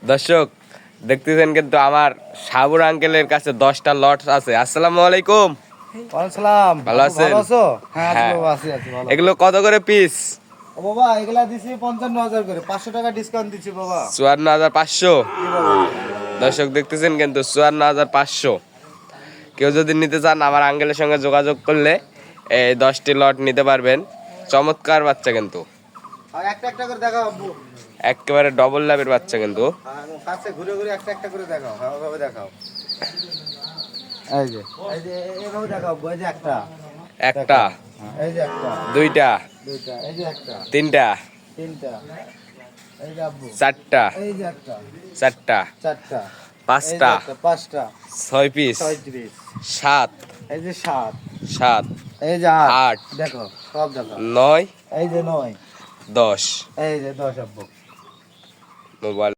দর্শক দেখতেছেন কিন্তু আমার সাবুর আঙ্কেলের কাছে 10টা লট আছে। আসসালামু আলাইকুম। ওয়ালাইকুম। ভালো আছেন? ভালো আছো? হ্যাঁ হ্যাঁ। বাবা, আছি ভালো। এগুলো কত করে পিস? ও বাবা, এগুলা দিছি 55,000 করে, 500 টাকা ডিসকাউন্ট দিচ্ছি বাবা। 54,500। জি বাবা। দর্শক দেখতেছেন কিন্তু 54,500। কেউ যদি নিতে চান আমার আঙ্কেলের সঙ্গে যোগাযোগ করলে এই 10টি লট নিতে পারবেন। চমৎকার বাচ্চা কিন্তু, আর একটা একটা করে দেখাও আব্বু। একেবারে ডবল লাভের বাচ্চা কিন্তু। কাছে ঘুরে ঘুরে একটা একটা করে দেখাও, হ্যাঁ ওভাবে দেখাও। এই যে এইভাবে দেখাও আব্বু। এই যে একটা একটা, এই যে একটা, দুইটা, দুইটা, এই যে একটা, তিনটা, তিনটা, এই যে আব্বু, চারটা, এই যে একটা, চারটা, চারটা, পাঁচটা, পাঁচটা, 6 পিস, 36, 7, এই যে 7, 7, এই যে 8, 8, দেখো সব দেখো, 9, এই যে 9, 10 এই যে 10 আব্বু। মোবাইল।